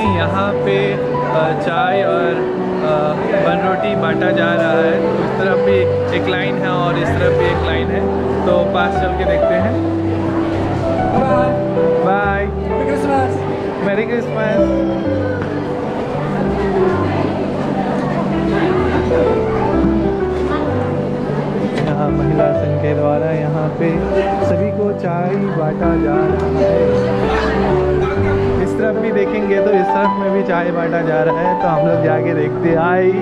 हैं यहाँ पे चाय और बन रोटी बांटा जा रहा है। तो इस तरफ भी एक लाइन है और इस तरफ भी एक लाइन है, तो पास चल के देखते हैं। Bye, merry Christmas. यहाँ महिला संघ के द्वारा यहाँ पे सभी को चाय बांटा जा रहा है। और इस तरफ भी देखेंगे तो इस तरफ में भी चाय बांटा जा रहा है, तो हम लोग जाके देखते आई।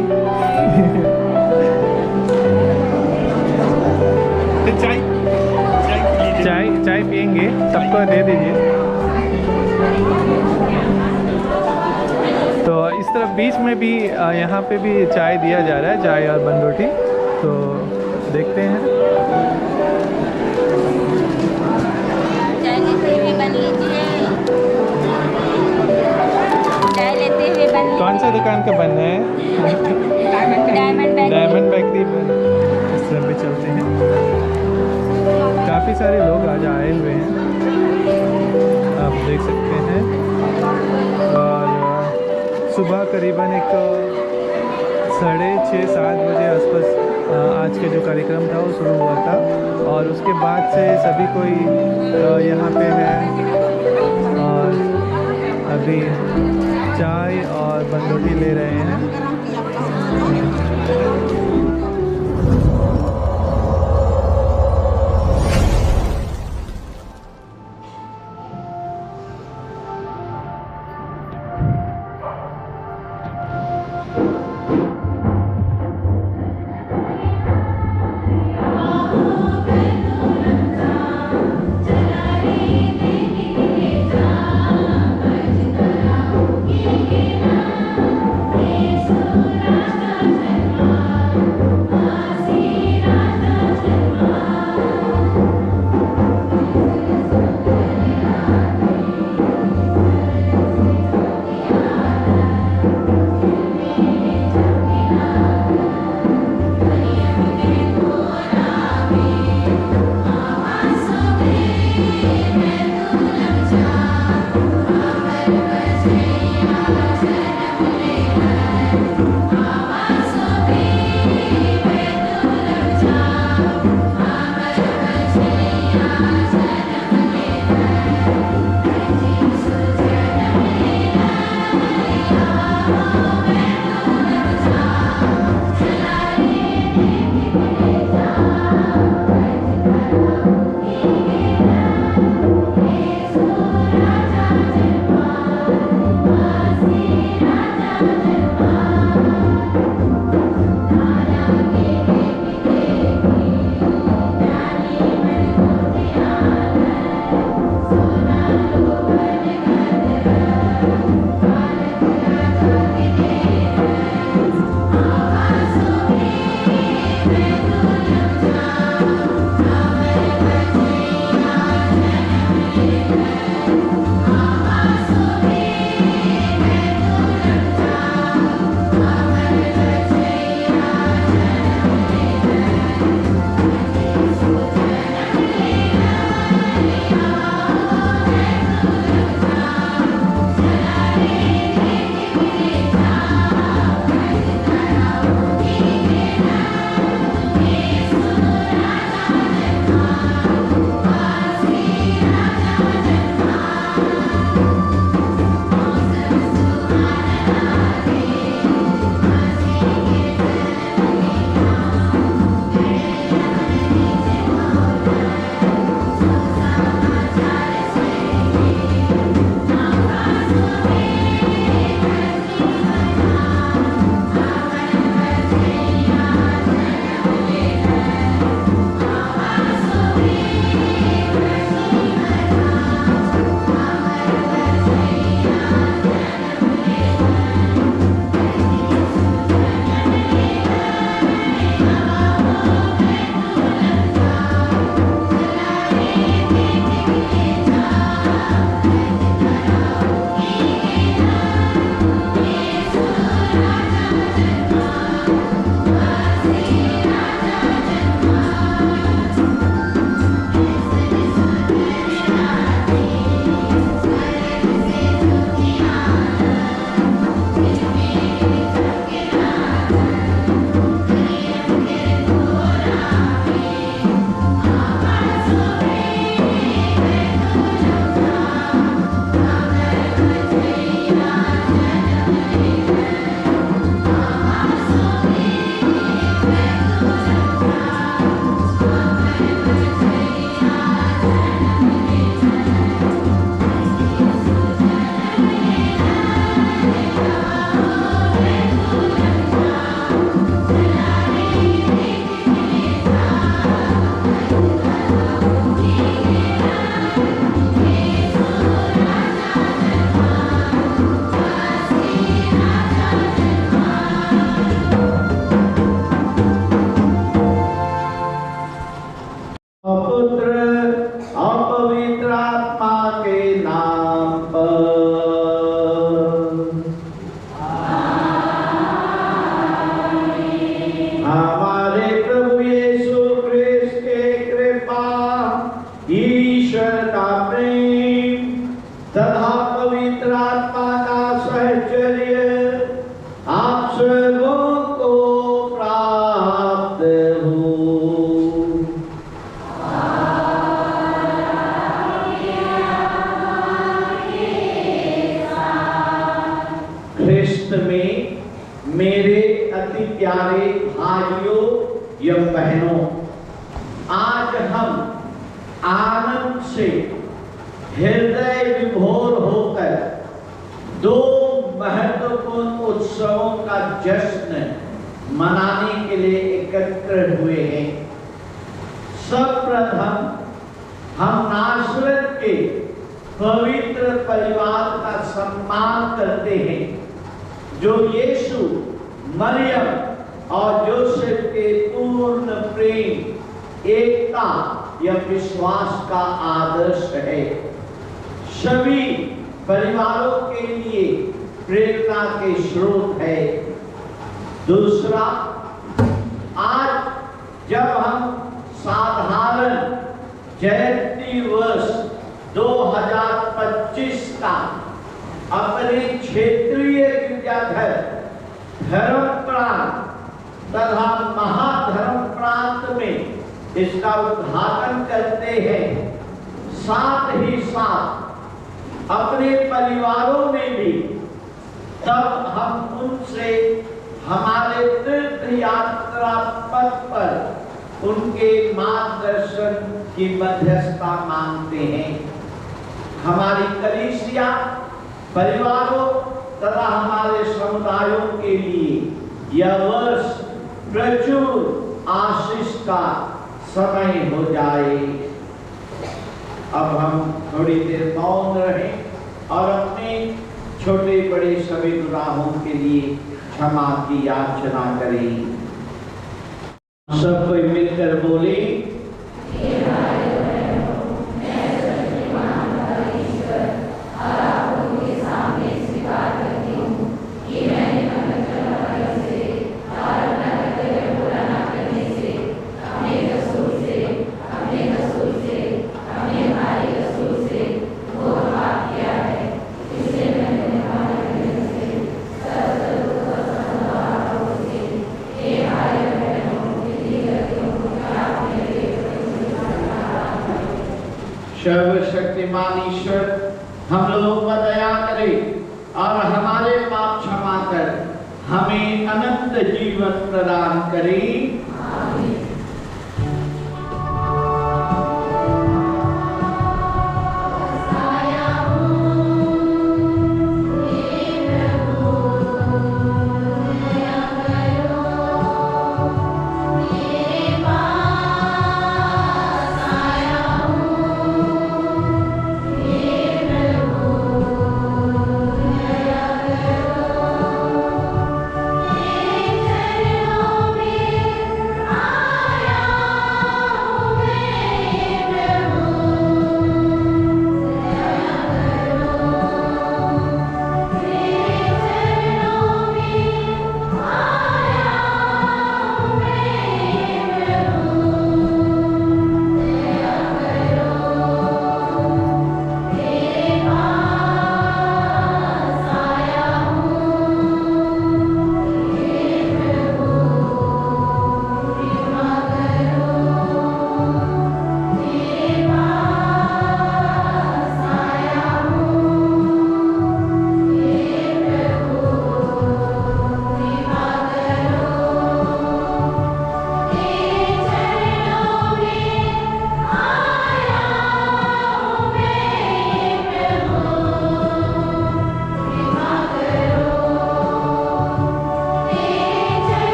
चाय पियेंगे, सबको दे दीजिए। तो इस तरफ बीच में भी यहाँ पे भी चाय दिया जा रहा है, चाय और बन रोटी। तो देखते हैं। चाय लेते हुए बन लीजिए। चाय लेते हुए बन लीजिए। कौन सा दुकान का बन है? डायमंड बेकरी बन। इस तरफ भी चलते हैं। काफ़ी सारे लोग आज आए हुए हैं, आप देख सकते हैं। और सुबह करीबन एक 6:30-7 बजे आसपास आज का जो कार्यक्रम था वो शुरू हुआ था। और उसके बाद से सभी कोई यहाँ पे है और अभी चाय और बन रोटी ले रहे हैं। ख्रिस्त में मेरे अति प्यारे भाइयों या बहनों, आज हम आनंद से हृदय विभोर होकर दो महत्वपूर्ण उत्सवों का जश्न मनाने के लिए एकत्र हुए हैं। सर्वप्रथम हम नासरत के पवित्र परिवार का सम्मान करते हैं, जो यीशु, मरियम और जोसेफ के पूर्ण प्रेम, एकता या विश्वास का आदर्श है। सभी परिवारों के लिए प्रेरणा के स्रोत है। दूसरा, आज जब हम साधारण जयंती वर्ष 2025 का अपने क्षेत्रीय गिरजाघर, धर्म प्रांत तथा महाधर्म प्रांत में इसका उद्घाटन करते हैं, साथ ही साथ अपने परिवारों में भी, तब हम उनसे हमारे तीर्थ यात्रा पथ पर उनके मार्गदर्शन की मध्यस्थता मांगते हैं। हमारी कलीसिया परिवारों तथा हमारे समुदायों के लिए यह वर्ष प्रचुर आशीष का समय हो जाए। अब हम थोड़ी देर मौन रहें और अपने छोटे बड़े सभी गुनाहों के लिए क्षमा की याचना करें। सब कोई मिलकर बोले, सर्वशक्तिमान ईश्वर हम लोगों पर दया करे और हमारे पाप क्षमा कर हमें अनंत जीवन प्रदान करे।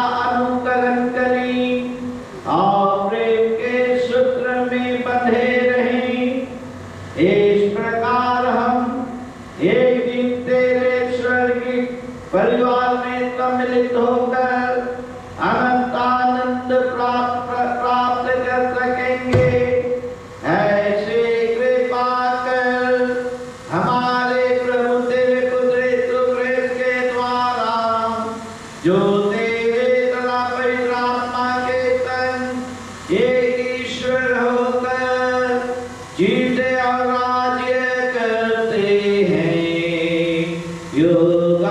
अनुकरण करें और प्रेम के सूत्र में बंधे रहें। इस प्रकार हम एक दिन तेरे स्वर्गीय परिवार में सम्मिलित होकर अनंत आनंद प्राप्त कर सकेंगे। ऐसे कृपा कर हमारे प्रभु तेरे पुत्र यीशु ख्रीस्त के द्वारा, जो तेरे तथा पवित्र आत्मा के संग एक ईश्वर होकर जीते और राज्य करते हैं युगानुयुग।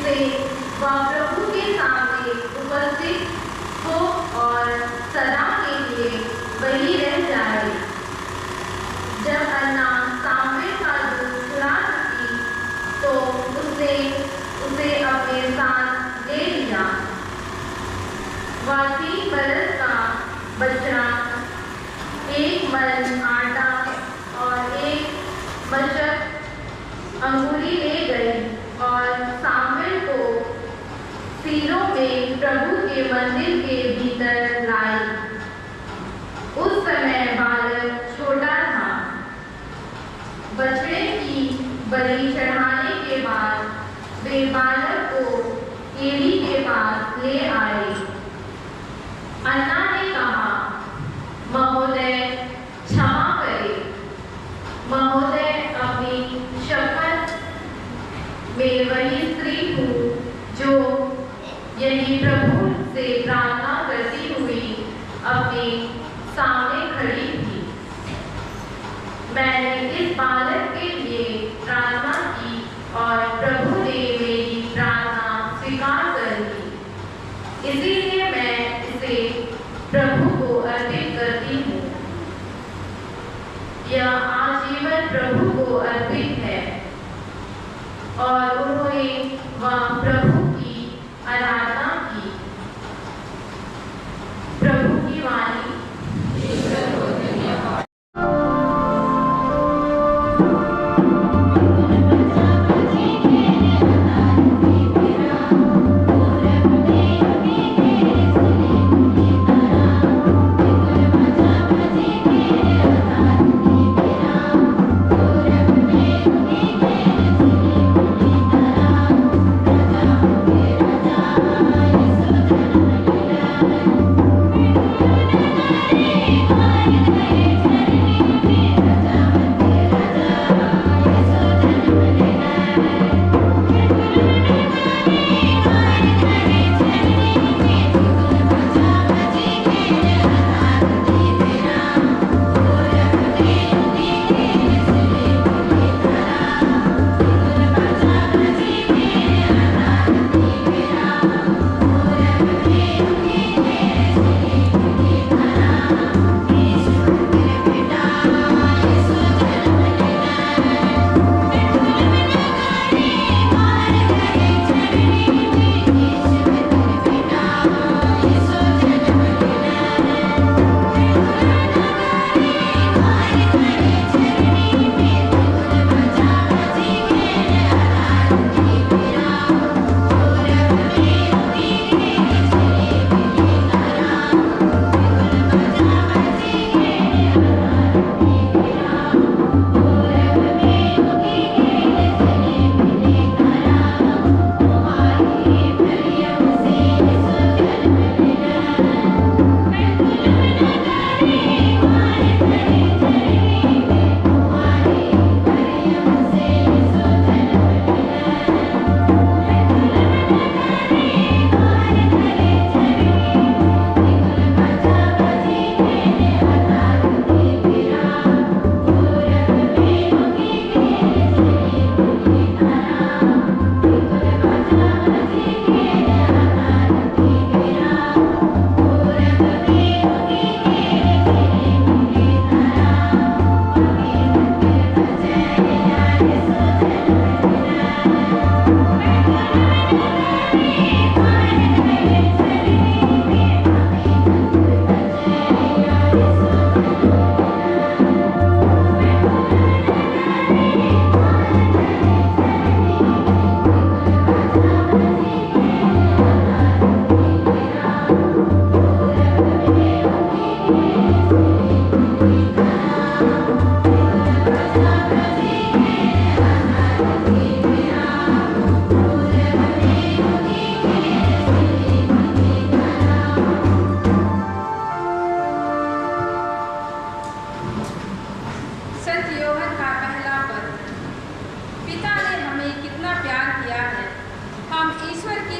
उसे वह प्रभु के सामने उपस्थित हो और सदा के लिए वही रह जाए। जब अन्ना सामवे का दूध छुड़ा सकी तो उसने उसे अपने साथ ले लिया। वह 3 बरस का बच्चा 1 मन आटा और 1 मशक अंगूरी ले गई और सामुएल को सीलो में प्रभु के मंदिर के भीतर लाई। उस समय बालक छोटा था। बछड़े की बलि चढ़ाने के बाद वे बालक को एली के पास ले आए। अन्ना ने कहा, महोदय क्षमा करें। महोदय अपनी शपथ में वही स्त्री हूँ जो यही प्रभु से प्रार्थना करती हुई अपने सामने खड़ी थी। मैंने इस बालक के लिए प्रार्थना की और प्रभु ने मेरी प्रार्थना स्वीकार कर ली। इसीलिए मैं इसे प्रभु को अर्पित करती हूँ। यह आजीवन प्रभु को अर्पित है। और उन्होंने वह प्रभु की आराधना की। प्रभु की वाणी।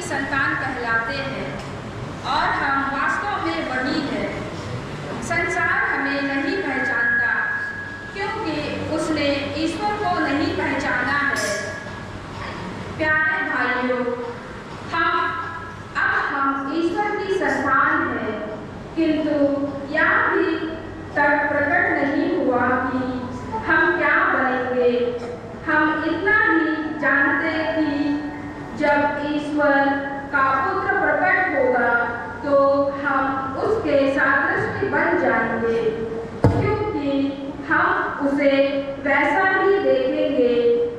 संतान कहलाते हैं और हम वास्तव में वही हैं। संसार हमें नहीं पहचानता क्योंकि उसने ईश्वर को नहीं पहचाना है। प्यारे भाइयों, किंतु यह भी तक प्रकट नहीं हुआ कि हम क्या बनेंगे। हम इतना ही जानते कि जब ईश्वर का पुत्र प्रकट होगा तो हम उसके सादृश्य बन जाएंगे, क्योंकि हम उसे वैसा ही देखेंगे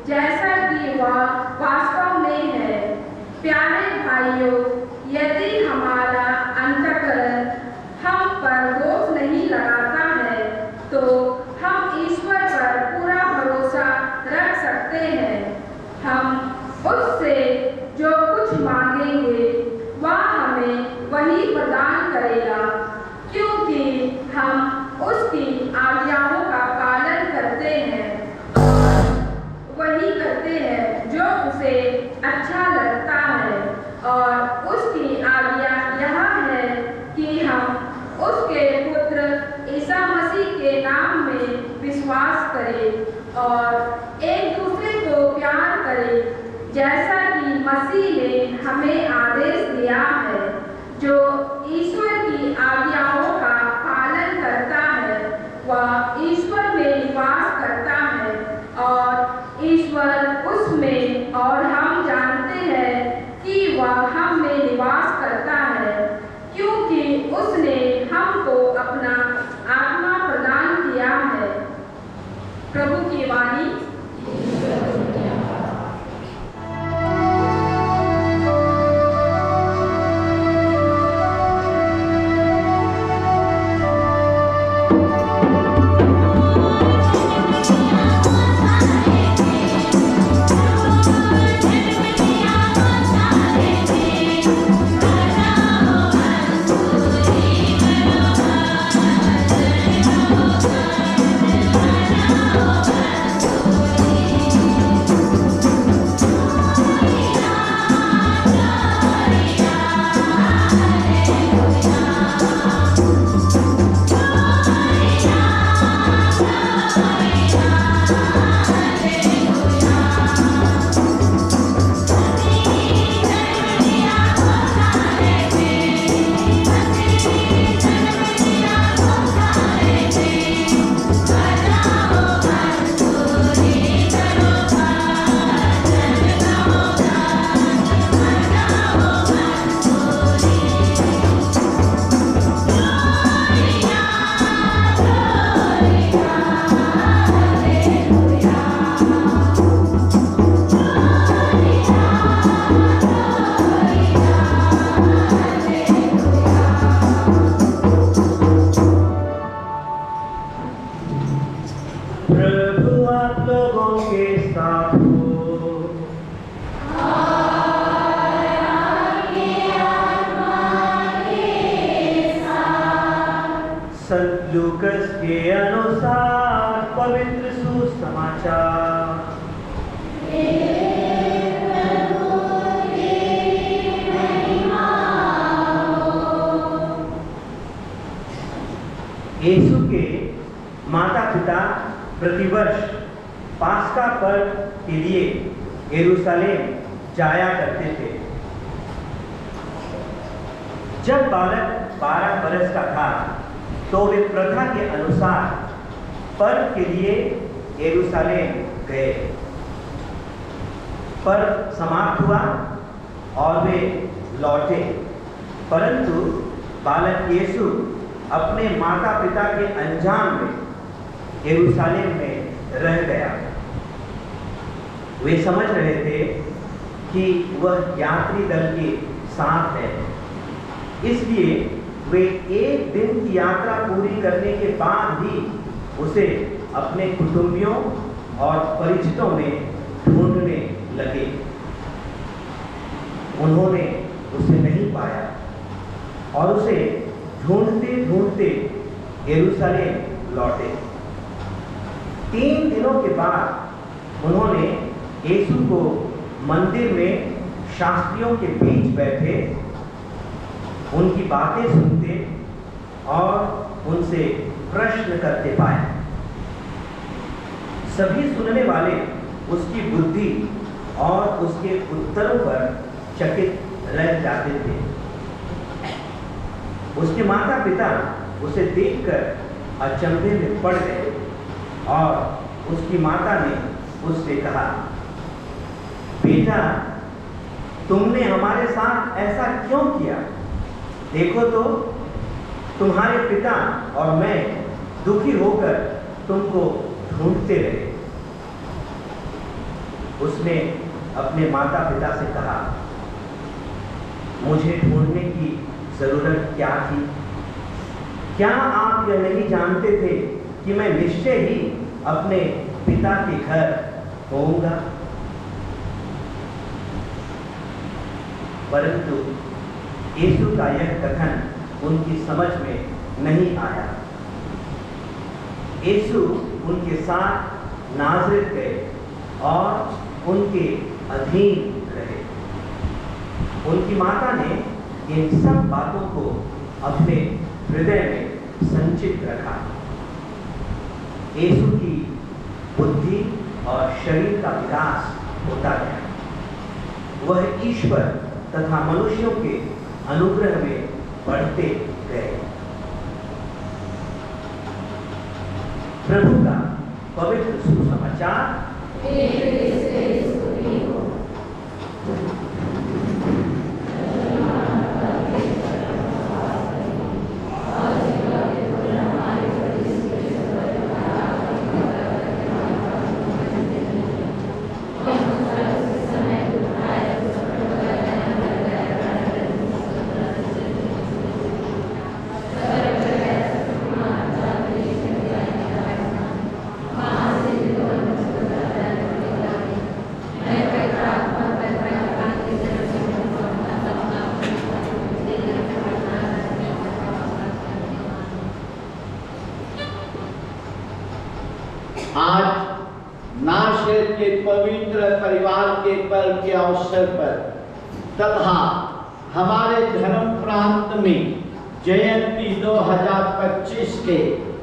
जैसा कि वह वास्तव में है। प्यारे भाइयों, यदि हमारा अंतःकरण हम पर दोष नहीं लगाता है तो हम ईश्वर पर पूरा भरोसा रख सकते हैं। हम उससे जो कुछ मांगेंगे वह हमें वही प्रदान करेगा, क्योंकि हम उसकी आज्ञाओं का पालन करते हैं, वही करते हैं जो उसे अच्छा लगता है। और उसकी आज्ञा यह है कि हम उसके पुत्र ईसा मसीह के नाम में विश्वास करें और एक दूसरे को प्यार करें, जैसा कि मसीह ने हमें आदेश दिया है। जो ईश्वर की आज्ञाओं का पालन करता है वह ईश्वर में निवास करता है और ईश्वर उसमें, और हम जानते हैं कि वह हम में निवास करता है, क्योंकि उसने हमको अपना आत्मा प्रदान किया है। प्रभु की वाणी। संत लूकस के अनुसार पवित्र सुसमाचार। यीशु के माता पिता प्रतिवर्ष पास्का पर्व के लिए यरूशलेम जाया करते थे। जब बालक 12 बरस का था तो वे प्रथा के अनुसार पर्व के लिए यरूशलेम गए। पर्व समाप्त हुआ और वे लौटे, परंतु बालक यीशु अपने माता पिता के अंजाम में यरूशलेम में रह गया। वे समझ रहे थे कि वह यात्री दल के साथ है, इसलिए वे एक दिन की यात्रा पूरी करने के बाद भी उसे अपने कुटुंबियों और परिचितों में ढूंढने लगे। उन्होंने उसे नहीं पाया और उसे ढूंढते ढूंढते यरूशलेम लौटे। 3 दिनों के बाद उन्होंने यीशु को मंदिर में शास्त्रियों के बीच बैठे उनकी बातें सुनते और उनसे प्रश्न करते पाए। सभी सुनने वाले उसकी बुद्धि और उसके उत्तरों पर चकित रह जाते थे। उसके माता पिता उसे देखकर अचंभे में पड़ गए और उसकी माता ने उससे कहा, बेटा, तुमने हमारे साथ ऐसा क्यों किया? देखो तो, तुम्हारे पिता और मैं दुखी होकर तुमको ढूंढते रहे। उसने अपने माता पिता से कहा, मुझे ढूंढने की जरूरत क्या थी? क्या आप यह नहीं जानते थे कि मैं निश्चय ही अपने पिता के घर होऊंगा? परंतु यीशु का यह कथन उनकी समझ में नहीं आया। यीशु उनके साथ नाज़रेत गए और उनके अधीन रहे। उनकी माता ने इन सब बातों को अपने हृदय में संचित रखा। यीशु की बुद्धि और शरीर का विकास होता गया। वह ईश्वर तथा मनुष्यों के अनुग्रह में बढ़ते गए। प्रभु का पवित्र सुसमाचार। आज नासरेत के पवित्र परिवार के पर्व के अवसर पर तथा हमारे धर्म प्रांत में जयंती 2025 के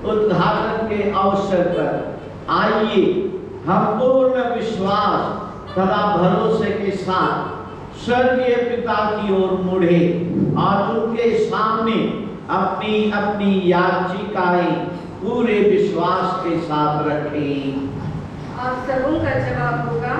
उद्घाटन के अवसर पर आइए हम पूर्ण विश्वास तथा भरोसे के साथ स्वर्गीय पिता की ओर मुड़े और उनके सामने अपनी अपनी याचिकाएं पूरे विश्वास के साथ रखें। आप सबों का जवाब होगा,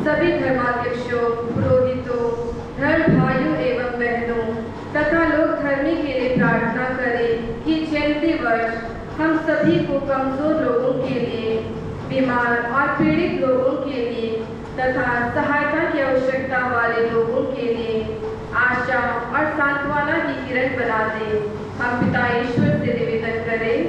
सभी धर्माध्यक्षों, पुरोहितों, धर्म भाइयों एवं बहनों तथा लोक धर्मी के लिए प्रार्थना करें कि जयंती वर्ष हम सभी को कमजोर लोगों के लिए, बीमार और पीड़ित लोगों के लिए तथा सहायता की आवश्यकता वाले लोगों के लिए आशा और सांत्वना की किरण बना दे। हम पिता ईश्वर से निवेदन करें।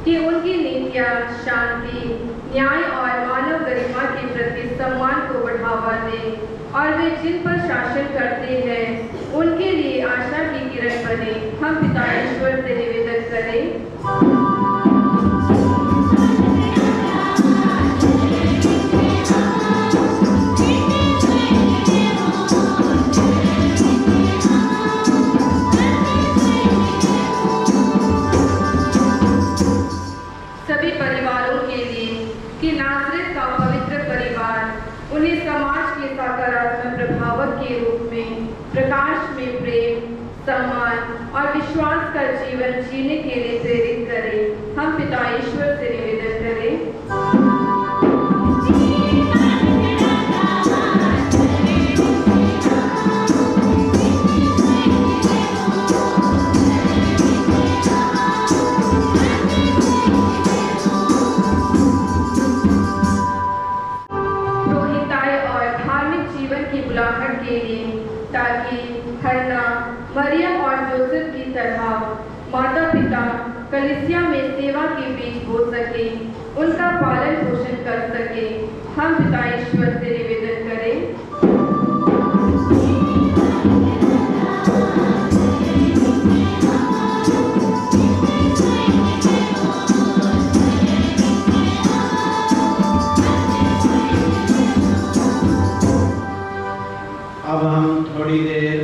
कि उनकी नीतियां शांति, न्याय और मानव गरिमा के प्रति सम्मान को बढ़ावा दे और वे जिन पर शासन करते हैं उनके लिए आशा की किरण बने। हम पिता ईश्वर से निवेदन करें। उन्हें समाज के सकारात्मक प्रभावक के रूप में प्रकाश में प्रेम, सम्मान और विश्वास का जीवन जीने के लिए प्रेरित करें। हम पिता ईश्वर से निवेदन करें। ताकि हर कलीसिया में सेवा के बीच बो सके, उनका पालन पोषण कर सके। हम पिता ईश्वर से निवेदन करें। अब हम थोड़ी देर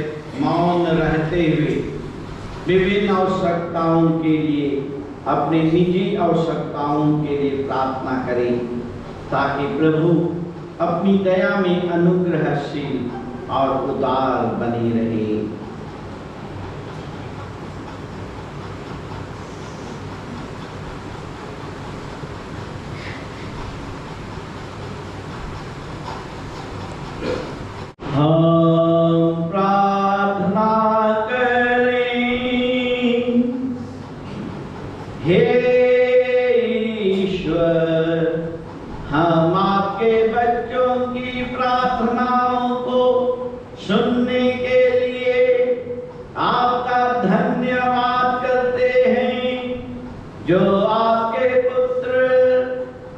मौन रहते हुए विभिन्न आवश्यकताओं के लिए, अपनी निजी आवश्यकताओं के लिए प्रार्थना करें, ताकि प्रभु अपनी दया में अनुग्रहशील और उदार बनी रहे। हम प्रार्थना करें। हे ईश्वर, हम आपके बच्चों की प्रार्थनाओं को सुनने के लिए आपका धन्यवाद करते हैं, जो आपके पुत्र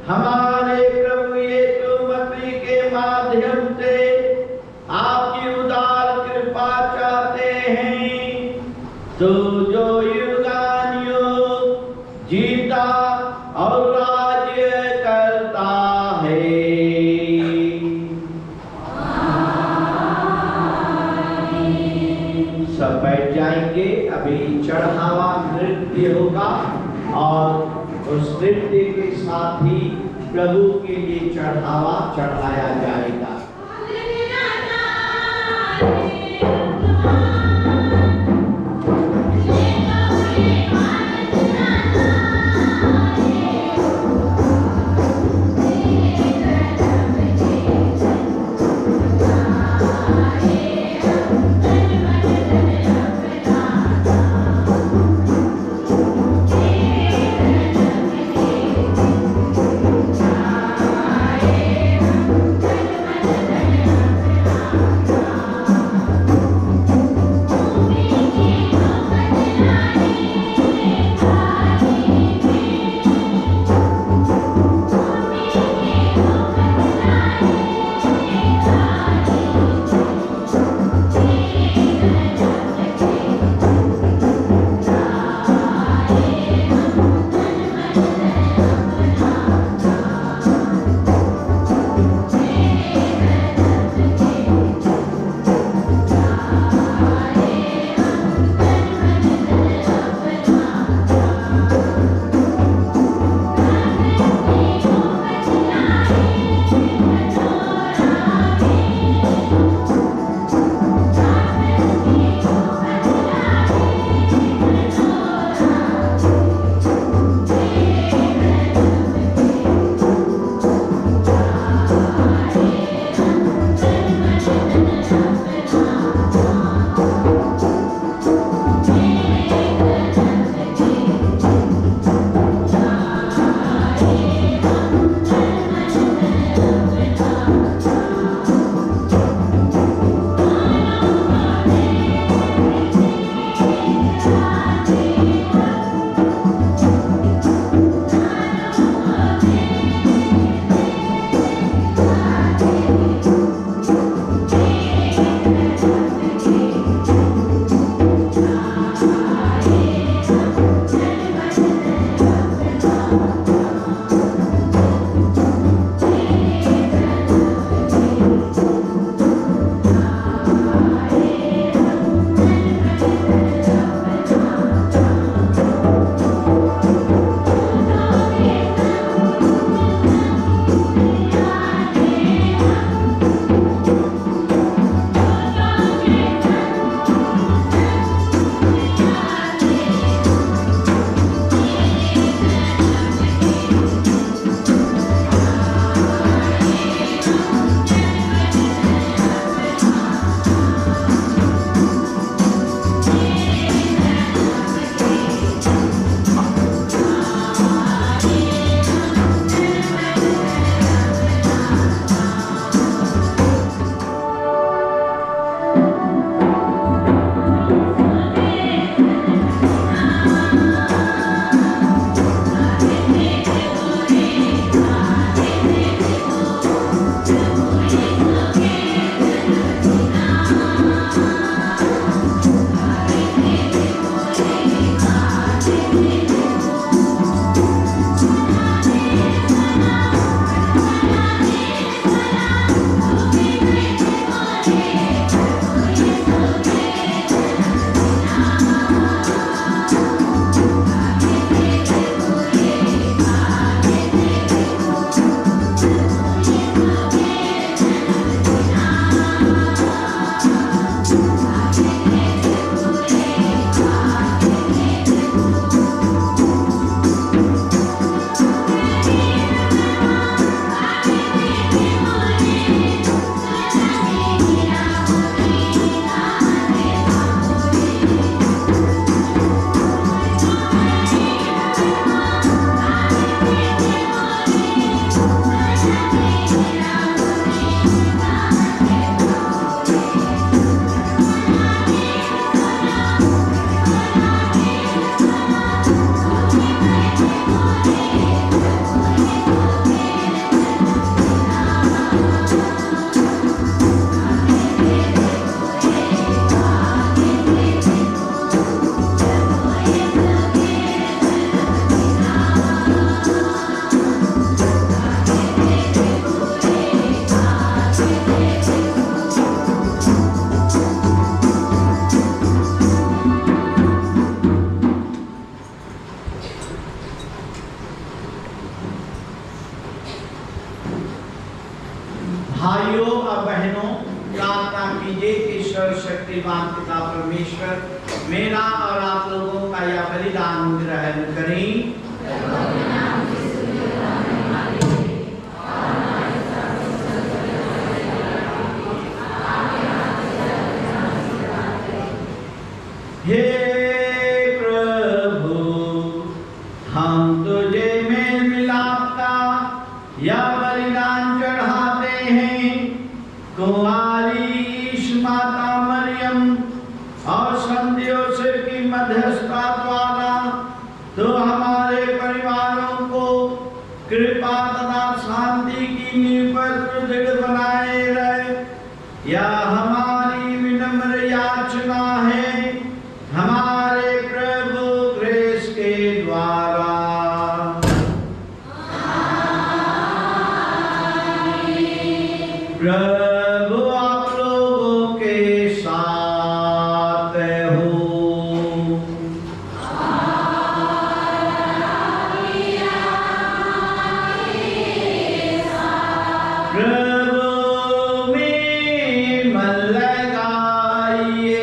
हमारे प्रभु यीशु मसीह के माध्यम से आपकी उदार कृपा चाहते हैं। तो जो युगानुयुग जीता और राज्य करता है। सब बैठ जाएंगे। अभी चढ़ावा नृत्य होगा और उस नृत्य के साथ ही प्रभु के लिए चढ़ावा चढ़ाया जाएगा। Amen. भाइयों और बहनों, प्रार्थना कीजिए कि ईश्वर शक्तिमान पिता परमेश्वर मेरा और आप लोगों का यह बलिदान ग्रहण करें। हे प्रभु, हम तुझे मेल मिलाप का यह बलिदान चढ़ाते हैं। कुंवारी ईश माता मरियम और संत योसेफ की मध्यस्थता द्वारा तो हमारे परिवारों को कृपा तथा शांति की नींव पर सुदृढ़ बनाए रहे। यह हमारी विनम्र याचना है हमारे प्रभु क्रिस्त के द्वारा। प्रभु आप लोगों के साथ हो। प्रभु में मन लगाइए।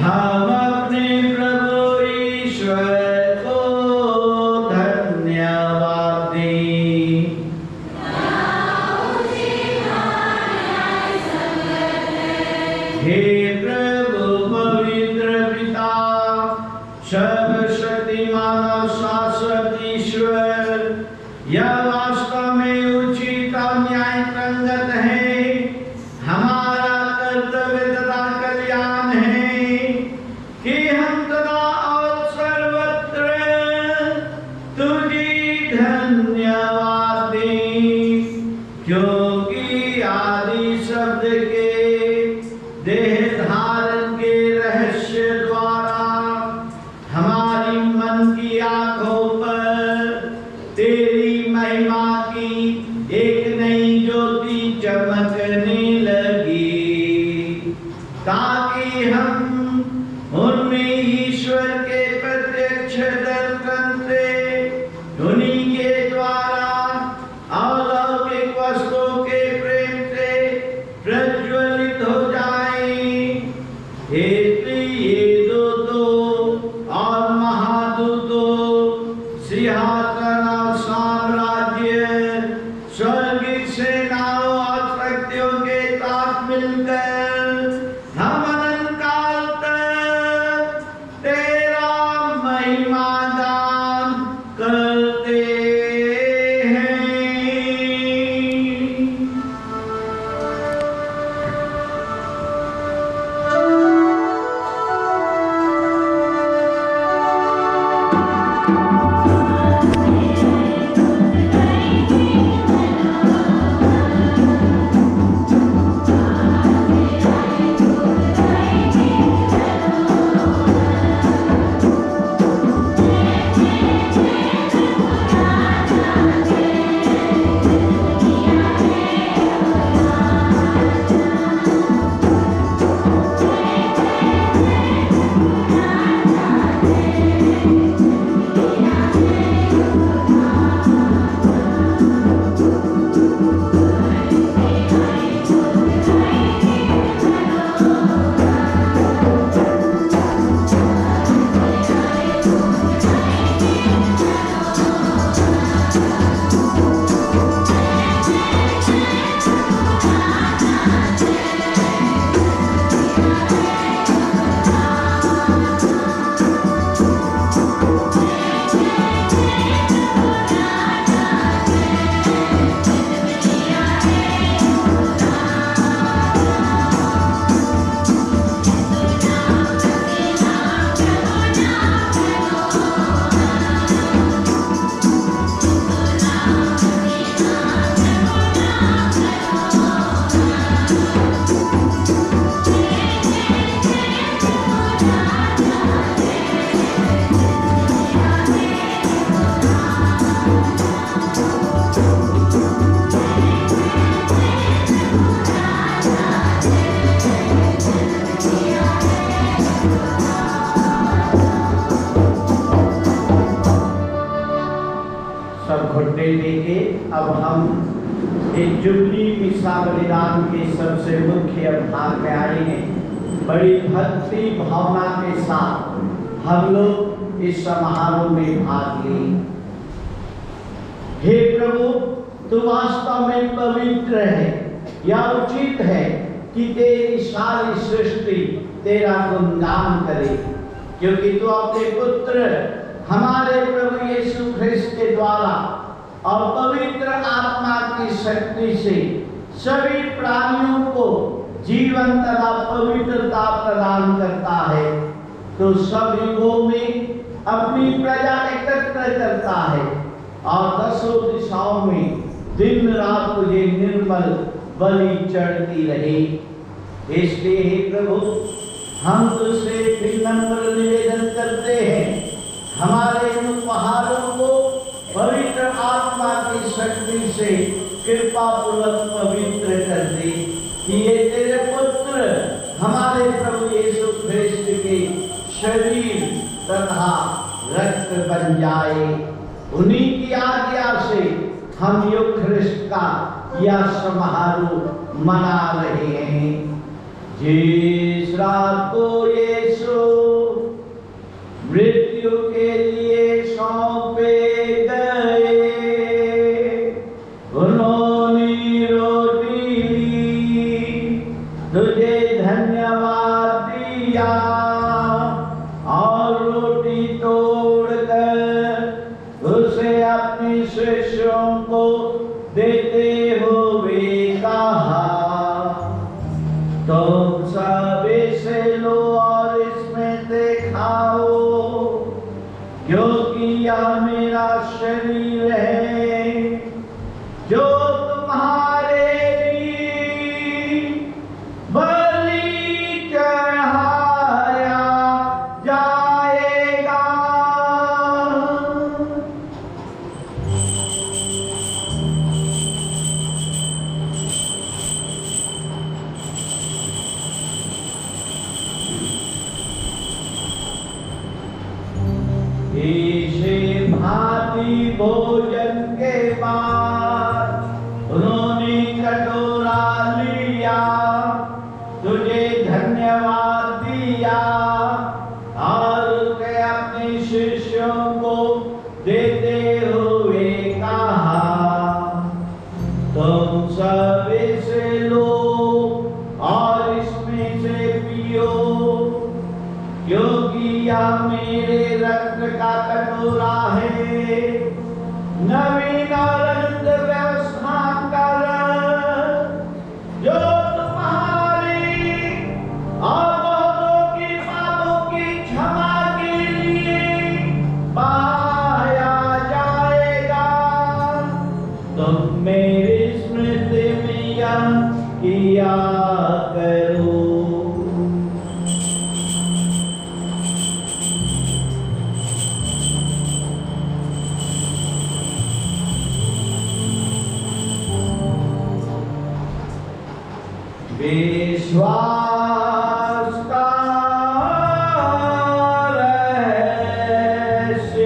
हम अपने प्रभु ईश्वर को धन्यवाद दें। हे प्रभु पवित्र पिता, सर्वशक्तिमान और शाश्वत ईश्वर, यह वास्तव में उचित और न्याय संगत है। हमारा कर्तव्य तथा कल्याण है कि हम सदा और सर्वत्र तुझी धन्यवाद दें, क्योंकि आदि शब्द के देह धारण के रहस्य द्वारा हमारी मन की आंखों पर तेरी महिमा की एक नई ज्योति चमकने लगी, ताकि हम उनमें ईश्वर के प्रत्यक्ष दर्शन से उन्हीं के द्वारा अलौकिक वस्तुओं के प्रेम से प्रज्वलित हो जाएं। इसलिए दूतों और महादूतों, सिंहासन और साम्राज्य, स्वर्गिक सेनाओं और शक्तियों के साथ मिलकर हम अनंत काल तक तेरा महिमा गान करते हैं। अब हम एक जुबली मिसा बलिदान के सबसे मुख्य भाग में आए हैं। बड़ी भक्ति भावना के साथ हम लोग इस समारोह में भाग लिए। हे प्रभु, तू वास्तव में पवित्र है। यह उचित है कि तेरी सारी सृष्टि तेरा गुणगान करे, क्योंकि तू अपने पुत्र हमारे प्रभु यीशु ख्रिस्त के द्वारा और पवित्र आत्मा की शक्ति से सभी प्राणियों को जीवन तथा पवित्रता प्रदान करता है। तो सब युगों में अपनी प्रजा एकत्र करता है और दसों दिशाओं में दिन रात तुझे निर्मल बलि चढ़ती रही। इसलिए हे प्रभु, हम तुझसे विनम्र निवेदन करते हैं, हमारे इन उपहारों को पवित्र आत्मा की शक्ति से कृपा पूर्वक पवित्र कर दे, कि ये तेरे पुत्र हमारे प्रभु यीशु ख्रिस्त के शरीर तथा रक्त बन जाए। उन्हीं की आज्ञा से हम यूखरिस्ट का यह समारोह मना रहे हैं। जिस रात को यीशु मृत्यु के लिए सौंपे गए, उन्होंने रोटी ली, तुझे धन्यवाद दिया और रोटी तोड़कर उसे अपने शिष्यों को देते हुए कहा, तुम सब इसे लो और इसमें से खाओ, क्योंकि यह मेरा शरीर है जो तुम्हारे लिए बलि चढ़ाया जाएगा। इसे भांति भोजन के बाद उन्होंने कटोरा लिया, तुझे धन्यवाद दिया और उसके अपने शिष्यों को देते हुए कहा, तुम सब इसे लो और इसमें से पियो, क्योंकि यह मेरे रक्त का कटोरा है, नवीन और अनंत व्यवस्था का रक्त, जो तुम्हारी और बहुतों की पापों की क्षमा के लिए बहाया जाएगा। तुम मेरी स्मृति में यह किया करो। विश्वास का रहस्य,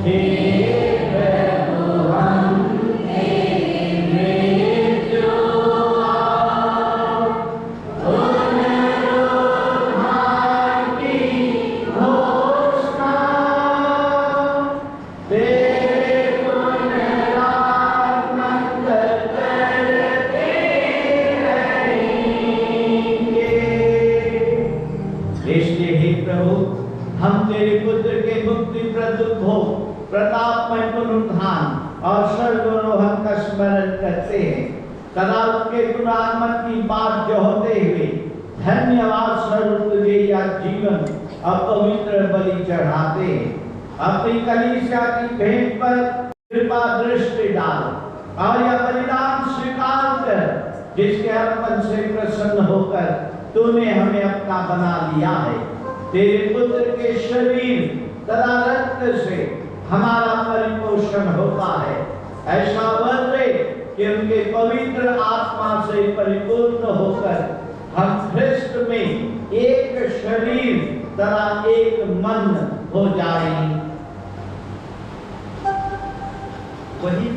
हे प्रभु, हम तेरे मृत्यु और पुनरुत्थान की घोषणा तेरे पुनरागमन करते हम तेरे पुत्र के मुक्ति प्रदुद्भोग प्रतापमय पुनरुत्थान और स्वर्गारोहण का स्मरण करते हैं। सदा उसके पुनरागमन की बात जो होते हुए धन्यवाद स्वरूप तुझे या जीवन और पवित्र बलि चढ़ाते हैं। अपनी कलीसिया की भेंट पर कृपा दृष्टि डाल और यह बलिदान स्वीकार कर, जिसके अर्पण से प्रसन्न होकर तूने हमें अपना बना लिया है। तेरे पुत्र के शरीर तथा रक्त से हमारा परिपोषण होता है। ऐसा बने कि उनके पवित्र आत्मा से परिपूर्ण होकर हम ख्रिस्त में एक शरीर तथा एक मन हो जाएं।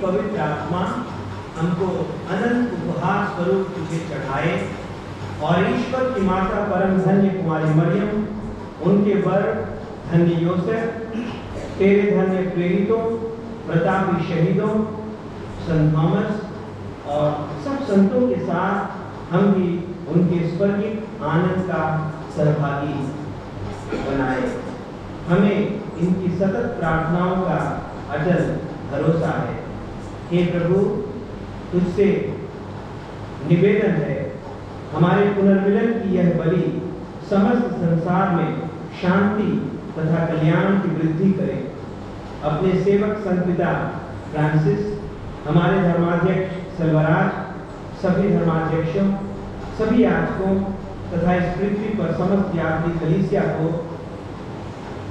पवित्र आत्मा हमको अनंत उपहार स्वरूप तुझे चढ़ाए और ईश्वर की माता परम धन्य कुमारी मरियम, उनके वर धन्य योसेफ, तेरे धन्य प्रेरितों, प्रतापी शहीदों, संत थॉमस और सब संतों के साथ हम भी उनके स्वर्गीय आनंद का सहभागी बनाए। हमें इनकी सतत प्रार्थनाओं का अटल भरोसा है। हे प्रभु, तुझसे निवेदन है, हमारे पुनर्मिलन की यह बलि समस्त संसार में शांति तथा कल्याण की वृद्धि करे। अपने सेवक संत पिता फ्रांसिस, हमारे धर्माध्यक्ष सेल्वराज, सभी धर्माध्यक्षों, सभी याजकों तथा इस पृथ्वी पर समस्त यात्री कलीसिया को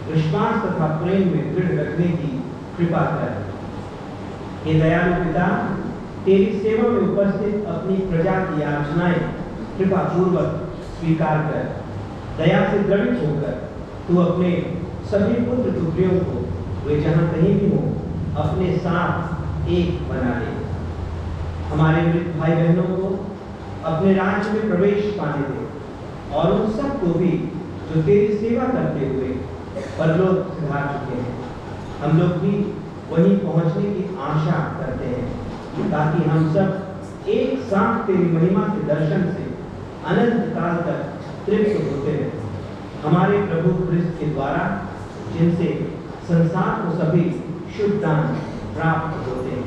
विश्वास तथा प्रेम में दृढ़ रखने की कृपा कर। हे दयालु पिता, तेरी सेवा में उपस्थित अपनी प्रजा की याचनाएं कृपा पूर्वक स्वीकार कर। दया से द्रवित होकर तू अपने सभी पुत्र पुत्रियों को वे जहां कहीं भी हो अपने साथ एक बना ले। हमारे मृत भाई बहनों को अपने राज्य में प्रवेश पाने दे और उन सबको भी जो तेरी सेवा करते हुए परलोक सिधा चुके हैं। हम लोग भी वहीं पहुंचने की आशा करते हैं ताकि हम सब एक साथ तेरी महिमा के दर्शन से अनंत काल तक तृप्त होते हैं। हमारे प्रभु क्रिस्त के द्वारा, जिनसे संसार को सभी शुभ दान प्राप्त होते हैं।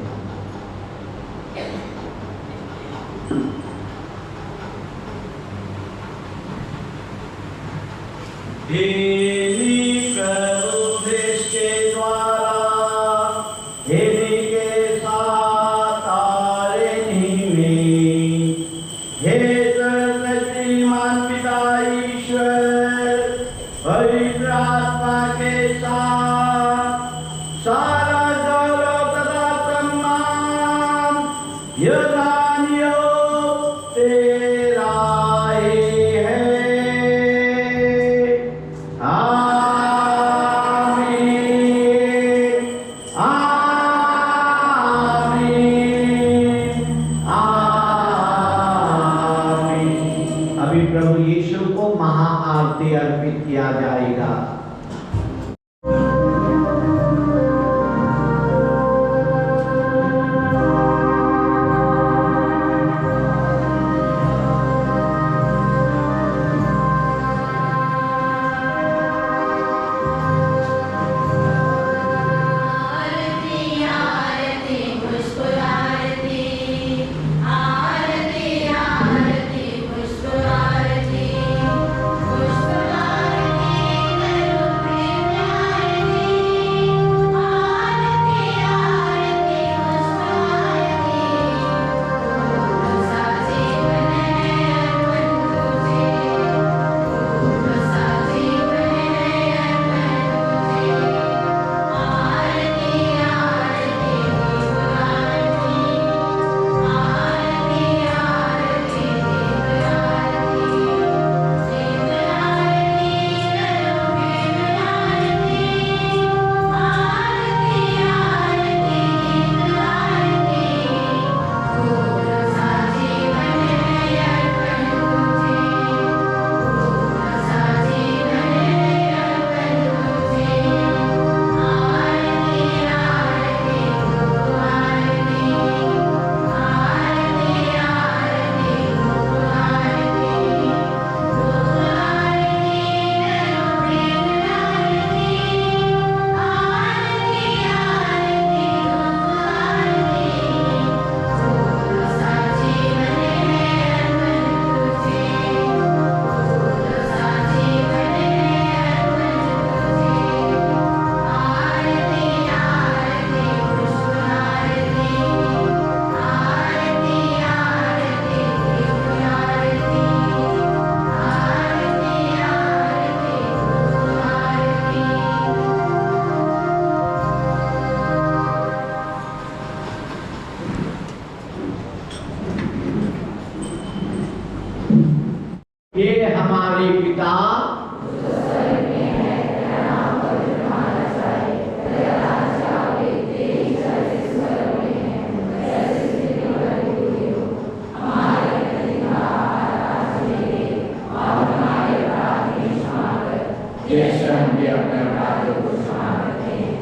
जैसे हम भी अपने अपराधों को क्षमा करते हैं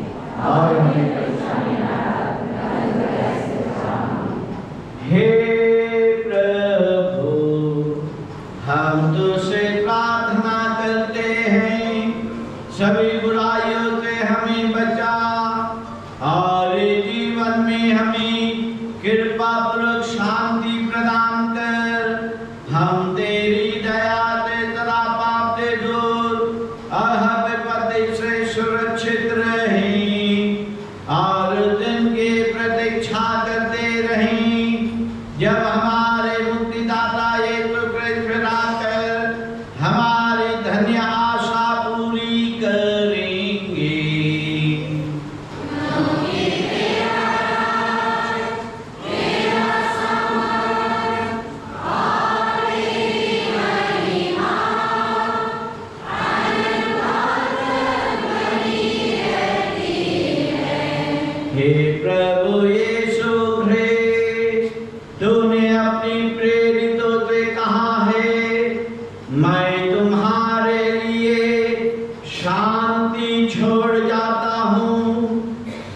और हमें परेशानी में हे प्रभु, हम तुझसे प्रार्थना करते हैं, सभी बुराइयों से हमें बचा और जीवन में हमें कृपा पूर्वक शांति प्रदान कर। हम तेरी दया से सदा पाप से दूर और हर विपत्ति से सुरक्षित रहें और दिन की प्रतीक्षा करते रहें जब हमारे मुक्तिदाता यीशु क्रिस्त फिर आकर हमारी धन्य आशा पूरी करेंगे। हे प्रभु यीशु ख्रीस्त, तूने अपनी प्रेरितों से कहा है, मैं तुम्हारे लिए शांति छोड़ जाता हूँ,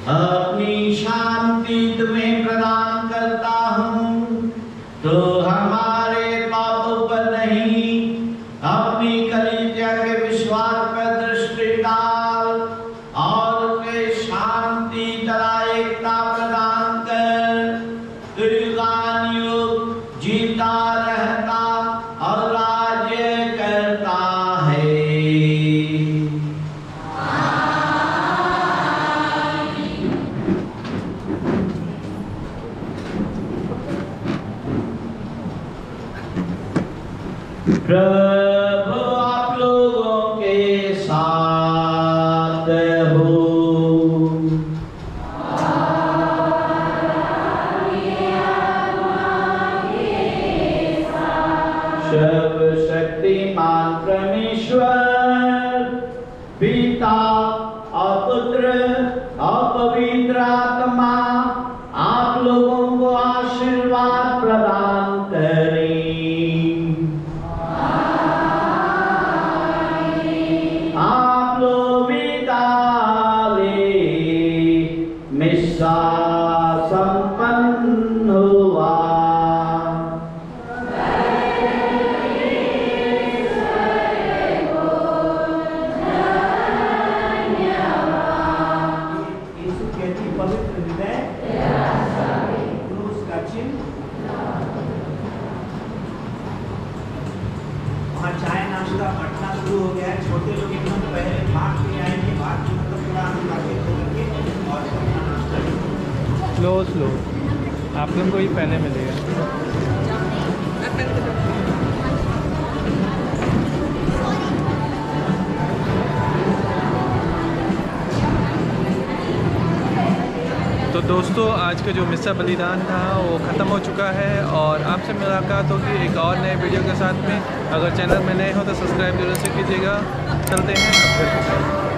अपनी शांति तुम्हें प्रदान करता हूँ। तो हमारे पापों पर नहीं, अपनी कलीसिया के विश्वास पर दृष्टि डाल और उसे शांति तथा एकता प्रदान कर। युगानुयुग जीता रहता और राज्य करता है। प्रभु आप लोगों के साथ हो। सर्वशक्तिमान परमेश्वर पिता और पुत्र और पवित्र आत्मा आप लोगों को आशीर्वाद प्रदान करें। आप लोग विदा ले, मिस्सा संपन्न हुआ। यीशु कहती पवित्र हृदय क्रूस का चिन्ह। वहाँ चाय नाश्ता बंटना शुरू हो गया है। छोटे लोग एकदम पहले भाग के आएंगे, भाग के मतलब पूरा हम खाते खोलेंगे और अपना नाश्ता। स्लो स्लो, आप लोगों को ही पहले मिलेगा। तो दोस्तों, आज का जो मिस्सा बलिदान था वो ख़त्म हो चुका है और आपसे मुलाकात होगी एक और नए वीडियो के साथ में। अगर चैनल में नए हो तो सब्सक्राइब जरूर से कीजिएगा। चलते हैं अब फिर।